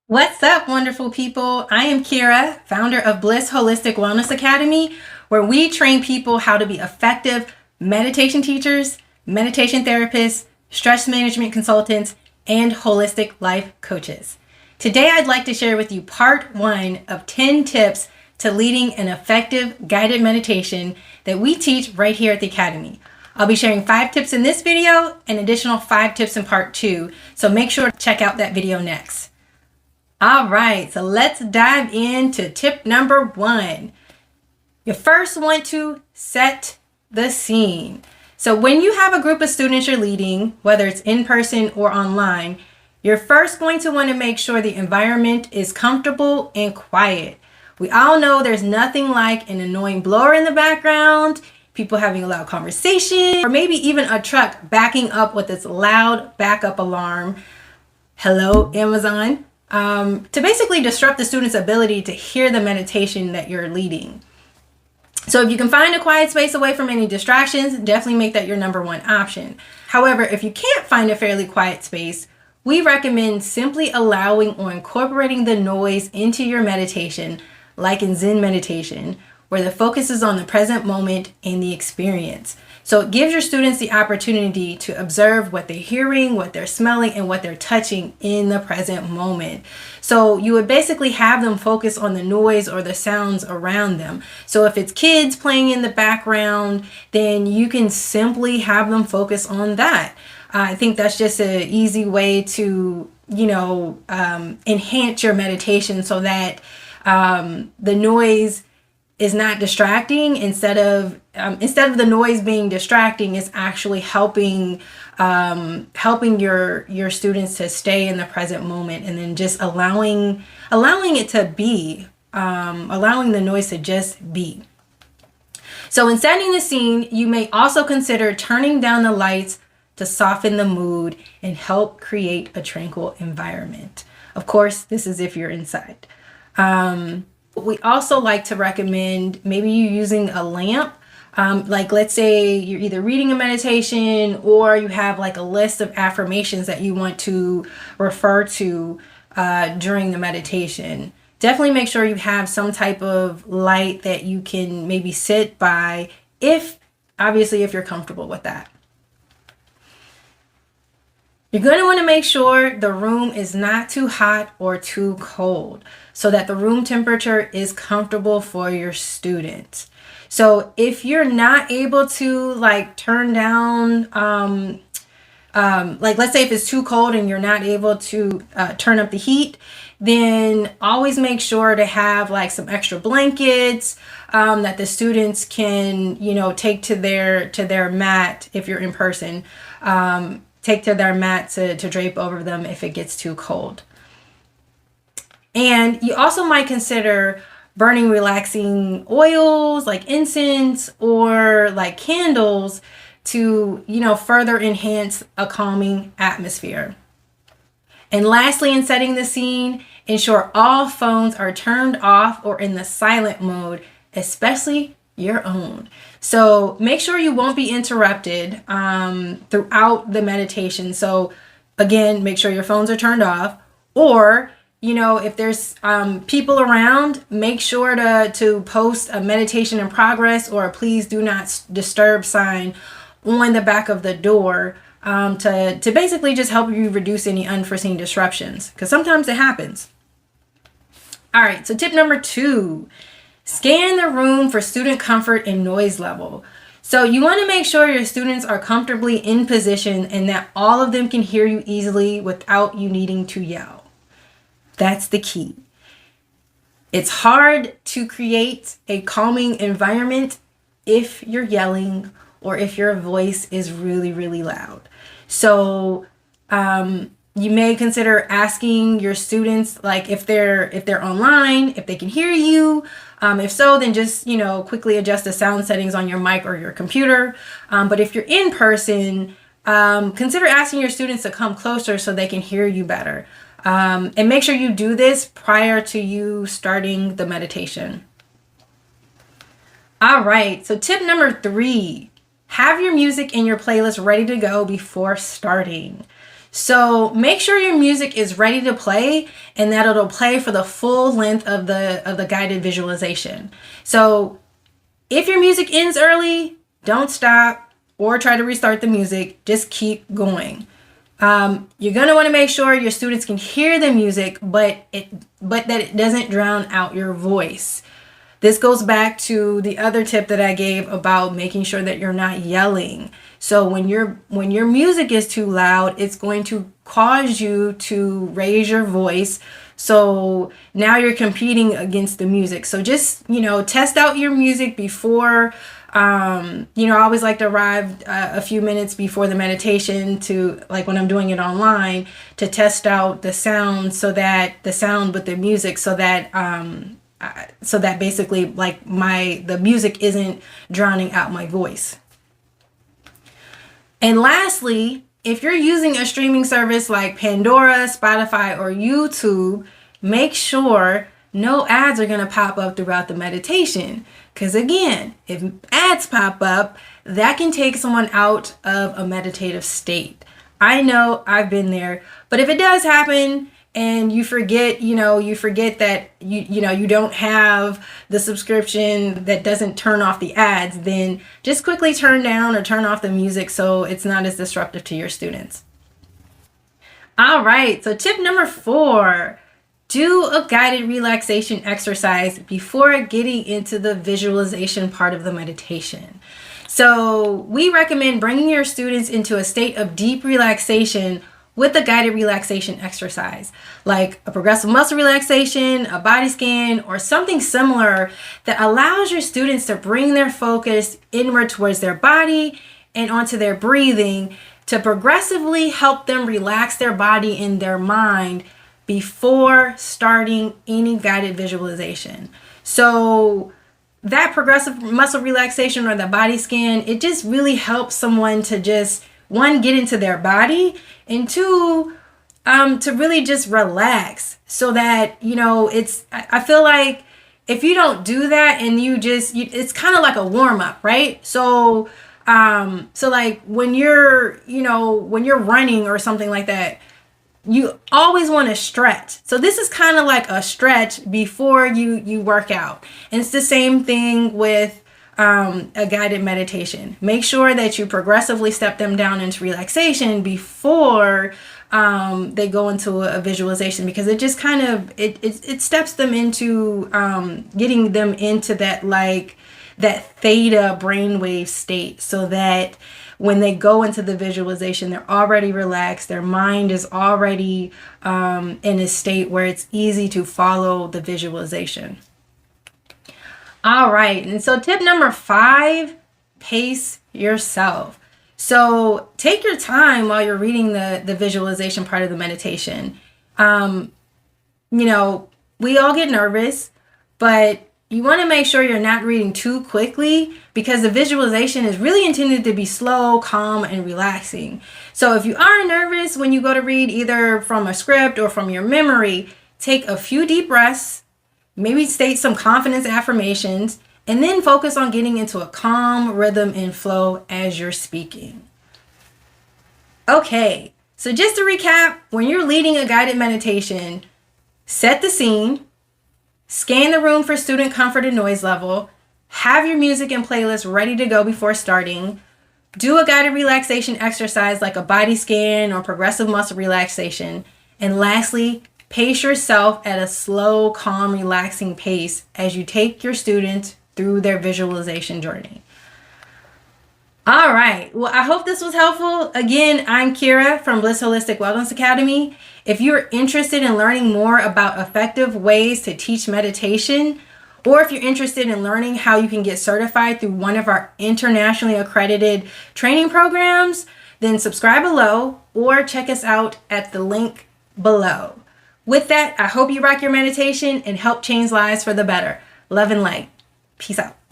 What's up, wonderful people? I am Kira, founder of Bliss Holistic Wellness Academy, where we train people how to be effective meditation teachers, meditation therapists, stress management consultants, and holistic life coaches. Today, I'd like to share with you part 1 of 10 tips to leading an effective guided meditation that we teach right here at the Academy. I'll be sharing 5 tips in this video and additional 5 tips in part 2, so make sure to check out that video next. All right, so let's dive into tip number 1. You first want to set the scene. So when you have a group of students you're leading, whether it's in person or online, you're first going to want to make sure the environment is comfortable and quiet. We all know there's nothing like an annoying blower in the background, people having a loud conversation, or maybe even a truck backing up with its loud backup alarm. Hello, Amazon. To basically disrupt the student's ability to hear the meditation that you're leading. So if you can find a quiet space away from any distractions, definitely make that your number 1 option. However, if you can't find a fairly quiet space, we recommend simply allowing or incorporating the noise into your meditation, like in Zen meditation, where the focus is on the present moment and the experience. So it gives your students the opportunity to observe what they're hearing, what they're smelling, and what they're touching in the present moment. So you would basically have them focus on the noise or the sounds around them. So if it's kids playing in the background, then you can simply have them focus on that. I think that's just an easy way to, enhance your meditation so that the noise is not distracting. Instead of the noise being distracting, it's actually helping your students to stay in the present moment, and then just allowing it to be, allowing the noise to just be. So in setting the scene, you may also consider turning down the lights to soften the mood and help create a tranquil environment. Of course, this is if you're inside. We also like to recommend maybe you using a lamp. Like let's say you're either reading a meditation or you have like a list of affirmations that you want to refer to during the meditation. Definitely make sure you have some type of light that you can maybe sit by, if you're comfortable with that. You're going to want to make sure the room is not too hot or too cold, so that the room temperature is comfortable for your students. So if you're not able to turn down, let's say if it's too cold and you're not able to turn up the heat, then always make sure to have some extra blankets that the students can, take to their mat if you're in person. Take to their mat to drape over them if it gets too cold. And you also might consider burning relaxing oils like incense or like candles to, further enhance a calming atmosphere. And lastly, in setting the scene, ensure all phones are turned off or in the silent mode, especially your own. So make sure you won't be interrupted throughout the meditation. So again, make sure your phones are turned off, or if there's people around, make sure to post a meditation in progress or a please do not disturb sign on the back of the door to basically just help you reduce any unforeseen disruptions, because sometimes it happens. All right, so tip number 2. Scan the room for student comfort and noise level. So you want to make sure your students are comfortably in position and that all of them can hear you easily without you needing to yell. That's the key. It's hard to create a calming environment if you're yelling or if your voice is really, really loud. So you may consider asking your students, if they're online, if they can hear you. If so, then just, quickly adjust the sound settings on your mic or your computer. But if you're in person, consider asking your students to come closer so they can hear you better. And make sure you do this prior to you starting the meditation. All right, so tip number 3, have your music and your playlist ready to go before starting. So make sure your music is ready to play and that it'll play for the full length of the guided visualization. So if your music ends early, don't stop or try to restart the music. Just keep going. You're going to want to make sure your students can hear the music, but that it doesn't drown out your voice. This goes back to the other tip that I gave about making sure that you're not yelling. So when your music is too loud, it's going to cause you to raise your voice. So now you're competing against the music. So just, test out your music before, I always like to arrive a few minutes before the meditation to, like when I'm doing it online, to test out the sound with the music so that basically like the music isn't drowning out my voice. And lastly, if you're using a streaming service like Pandora, Spotify, or YouTube, make sure no ads are going to pop up throughout the meditation. Because again, if ads pop up, that can take someone out of a meditative state. I know I've been there, but if it does happen and you forget that you don't have the subscription that doesn't turn off the ads, then just quickly turn down or turn off the music so it's not as disruptive to your students. All right, so tip number 4, do a guided relaxation exercise before getting into the visualization part of the meditation. So we recommend bringing your students into a state of deep relaxation with a guided relaxation exercise, like a progressive muscle relaxation, a body scan, or something similar that allows your students to bring their focus inward towards their body and onto their breathing to progressively help them relax their body and their mind before starting any guided visualization. So that progressive muscle relaxation or the body scan, it just really helps someone to just, 1, get into their body, and 2, to really just relax so that, I feel like if you don't do that and it's kind of like a warm up, right? So like when you're running or something like that, you always want to stretch. So this is kind of like a stretch before you work out. And it's the same thing with a guided meditation. Make sure that you progressively step them down into relaxation before they go into a visualization, because it just kind of it steps them into getting them into that theta brainwave state, so that when they go into the visualization, they're already relaxed. Their mind is already in a state where it's easy to follow the visualization. All right, and so tip number 5, pace yourself. So take your time while you're reading the visualization part of the meditation. We all get nervous, but you want to make sure you're not reading too quickly, because the visualization is really intended to be slow, calm, and relaxing. So if you are nervous when you go to read, either from a script or from your memory, take a few deep breaths, maybe state some confidence affirmations, and then focus on getting into a calm rhythm and flow as you're speaking. Okay, so just to recap, when you're leading a guided meditation, set the scene, scan the room for student comfort and noise level, have your music and playlist ready to go before starting, do a guided relaxation exercise like a body scan or progressive muscle relaxation, and lastly, pace yourself at a slow, calm, relaxing pace as you take your students through their visualization journey. All right. Well, I hope this was helpful. Again, I'm Kira from Bliss Holistic Wellness Academy. If you're interested in learning more about effective ways to teach meditation, or if you're interested in learning how you can get certified through one of our internationally accredited training programs, then subscribe below or check us out at the link below. With that, I hope you rock your meditation and help change lives for the better. Love and light. Peace out.